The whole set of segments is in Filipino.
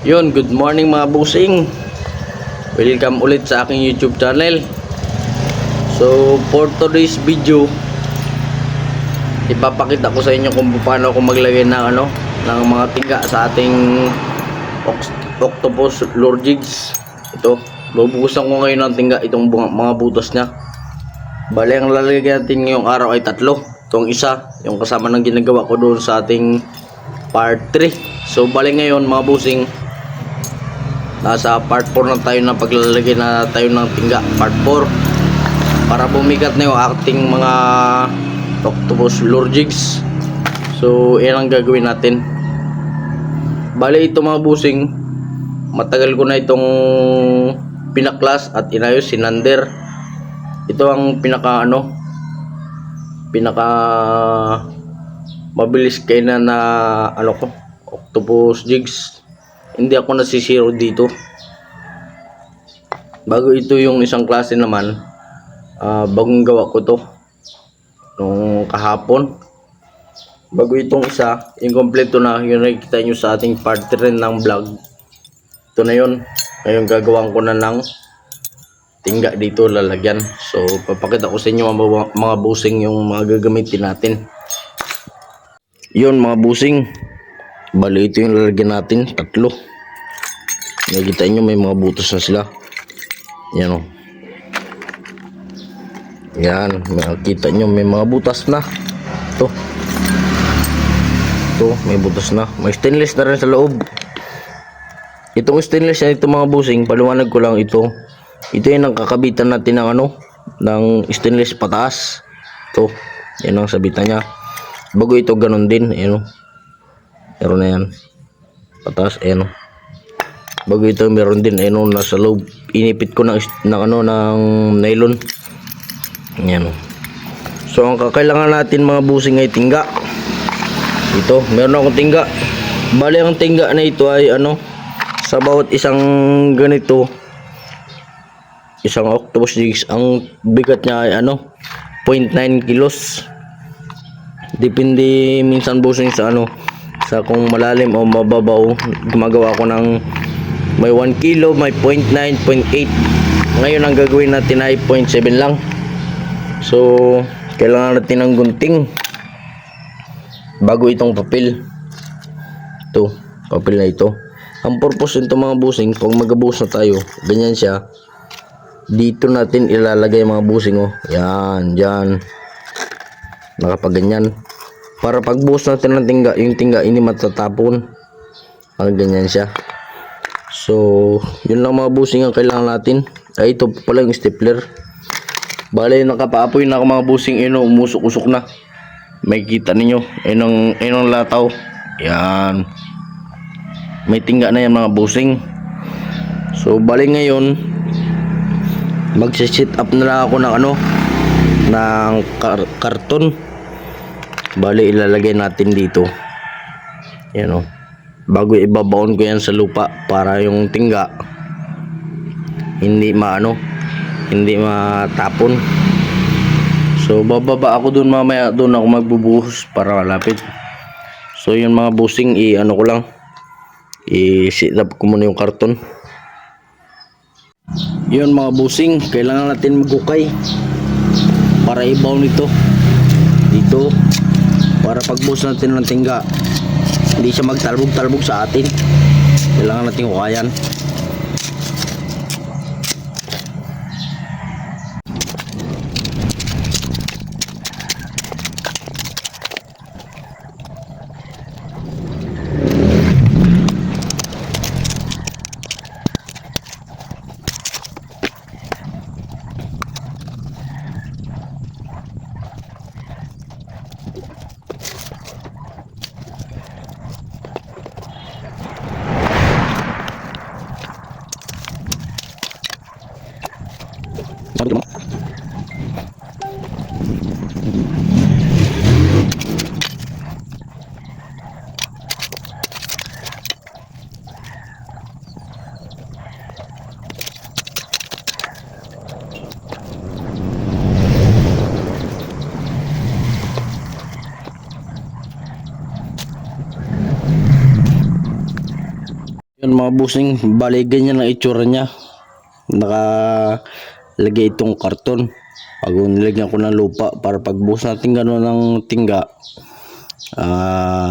Yun, good morning mga busing. Welcome ulit sa aking YouTube channel. So, for today's video, ipapakita ko sa inyo kung paano ako maglagay ng ng mga tiga sa ating octopus lure jigs. Ito, bubuhusan ko ngayon ng tiga itong mga butas niya. Bale, ang lalagyan natin ngayong araw ay tatlo. Itong isa, yung kasama ng ginagawa ko doon sa ating part 3. So, bale ngayon mga busing, nasa part 4 na tayo na paglalagay na tayo ng tingga, part 4, para bumigat na yung ating mga octopus lure jigs. So yan ang gagawin natin. Bali ito mga busing, matagal ko na itong pinaklas at inayos, sinander. Ito ang pinaka mabilis kainan na octopus jigs. Hindi ako nasisiro dito. Bago ito yung isang klase naman, bagong gawa ko to nung kahapon. Bago itong isa, incompleto na, yun nakikita nyo sa ating part 3 ng vlog. Ito na yun. Ngayon gagawin ko na ng tingga dito, lalagyan. So papakita ko sa inyo mga busing yung mga gagamitin natin. Yun mga busing, bali ito yung lalagyan natin, tatlo. Nakikita nyo may mga butas na sila. Yan o. Yan, makikita nyo may mga butas na. Ito, may butas na. May stainless na rin sa loob. Itong stainless na ito mga busing, paliwanag ko lang ito. Ito yung nakakabitan natin ng ng stainless pataas. Ito, yan ang sabitan niya. Bago ito ganun din, ayan o. Meron na yan. Pataas, ayan o. Bago ito meron din, ayan o, nasa loob. Inipit ko ng nylon. Ayan o. So ang kakailangan natin mga busing ay tingga. Ito, meron akong tingga. Bali ang tingga na ito ay sa bawat isang ganito, isang octopus jigs, ang bigat niya ay 0.9 kilos. Depende minsan busing sa sa kung malalim o mababaw. Gumagawa ko ng may 1 kilo, may 0.9, 0.8. Ngayon ang gagawin natin ay 0.7 lang. So kailangan natin ng gunting bago itong papel. Ito, papel na ito. Ang purpose nito mga busing, pag magabuhos na tayo, ganyan siya, dito natin ilalagay mga busing yan, dyan, nakapaganyan, para pagbuhos natin ng tingga, yung tingga ini matatapon. Ganyan siya. So yun lang mga busing ang kailangan natin. Ay ito pala yung stapler. Bale nakapaapoy na ako mga busing, umusok-usok na. May kita ninyo, inong lataw. Yan, may tingga na yan mga busing. So bale ngayon magsi-set up na lang ako ng ng karton. Bale ilalagay natin dito. Yan o. Bago ibabaon ko yan sa lupa para yung tingga hindi matapon. So bababa ako dun mamaya, dun ako magbubuhos para malapit. So yun mga busing, ko lang, i-set up ko muna yung karton. Yun mga busing, kailangan natin magukay para ibaon ito dito, para pagbuhos natin ng tingga hindi siya magtalbog-talbog sa atin. Kailangan natin hukayan. Yun mga busing, bali ganyan lang itsura niya. Nakalagay itong karton. Bago nilagyan ko ng lupa para pagbuhos natin gano'n ng tingga,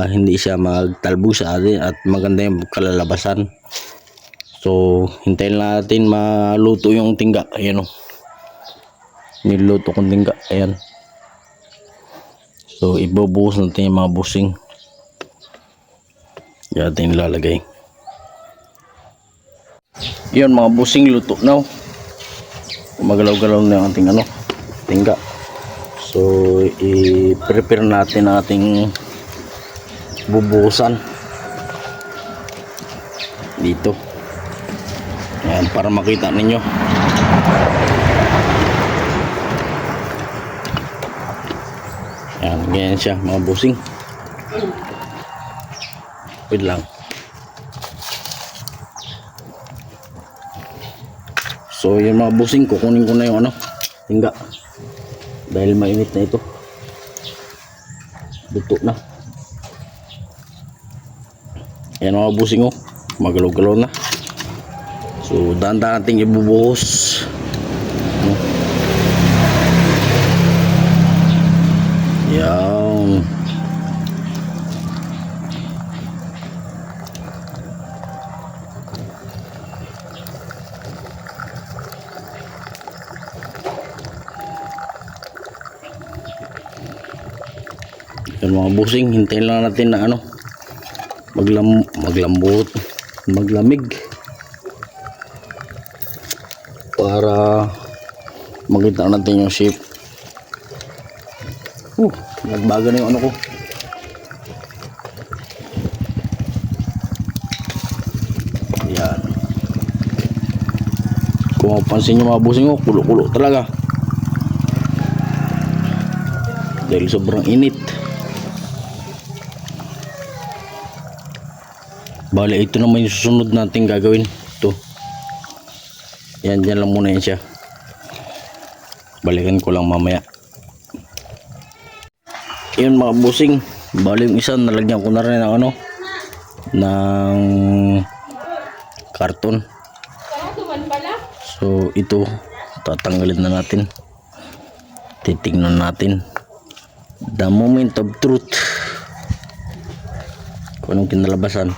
hindi siya magtalbo sa atin at maganda yung kalalabasan. So hintayin natin maluto yung tingga. Ayan o, niluto kong tingga. Ayan. So ibubuhos natin yung mga busing. Yan natin ilalagay. Yun mga busing, luto na. Magalaw-galaw na yung ating tingga. So i-prepare natin ang ating bubuhusan dito. Yan, para makita ninyo. Yan, ganyan siya mga busing. Wait lang. So yung mga busing, kukunin ko na yung tingga dahil mainit na ito. Luto na. Ayan mga busing, magalaw-galaw na. So dahan-dahan natin ibubuhos. Yan. Yan mga busing, hintayin lang natin na maglamig para makita natin yung shape. Nagbago na yung ko. Yan. Kung mapansin nyo mga busing, kulo-kulo talaga dahil sobrang init. Bale, ito naman yung susunod natin gagawin. Ito. Yan, dyan lang muna yan siya. Balikan ko lang mamaya. Yun mga busing. Bale, yung isa nalagyan ko na rin ng ng karton. So, ito tatanggalin na natin. Titingnan natin. The moment of truth. Kung anong kinalabasan.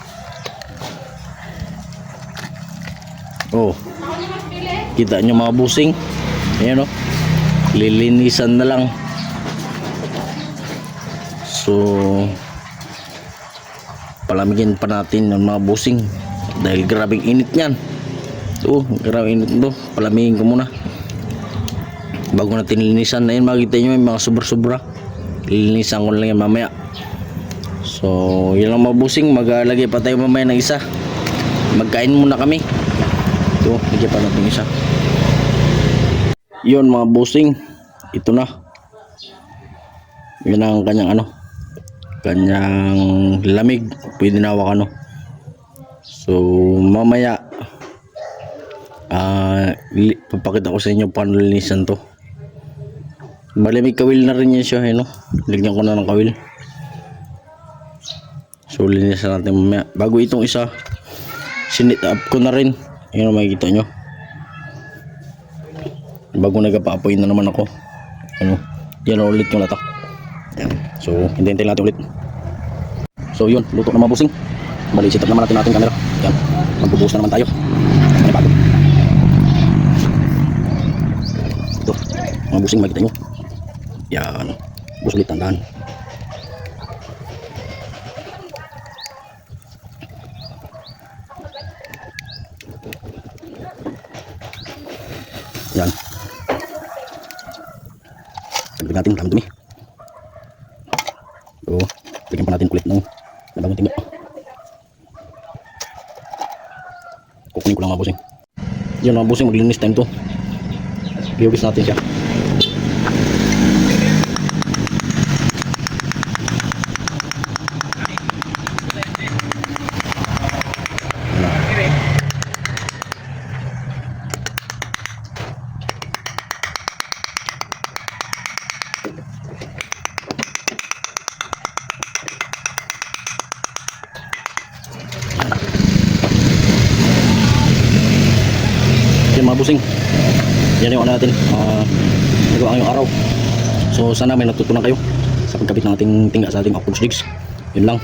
Kita nyo mga busing. Ayan lilinisan na lang. So palamigin pa natin ng mga busing dahil grabing init nyan. Grabing init ito. Palamigin ko muna bago natin linisan. Ayan, makikita nyo may mga sobra-sobra. Lilinisan ko lang yan mamaya. So yun lang mga busing. Maglagay pa tayo mamaya ng isa. Magkain muna kami. Lagyan pa natin isa. Yun mga busing, ito na. Yun ang kanyang kanyang lamig. Pwede na hawak So mamaya papakita ko sa inyo paano linisan to. Bali may kawil na rin yan siya. Lagyan ko na ng kawil. So linisan natin mamaya. Bago itong isa, sinit up ko na rin. Ayan makikita nyo. Bago nagpa-apoy na naman ako. Yan ulit yung latak. Ayan. So hintayin natin ulit. So yun, luto na mga busing. Bali set up naman natin camera. Yan, magbubuhos na naman tayo. Bago. Ito, mga busing makikita nyo. Yan, buhos ulit, tandaan. Yan. Lagyan natin ang dumi. So, lagyan pa natin ulit ng bagong tingga. Kukunin ko lang mga busing. Yan mga busing, maglinis time to. Bihugis natin siya. Yan mga busing. Yan yung ano natin. Nagawa ngayong araw. So sana may natutunan kayo sa pagkabit ng ating tingga sa ating octopus jigs. Yun lang.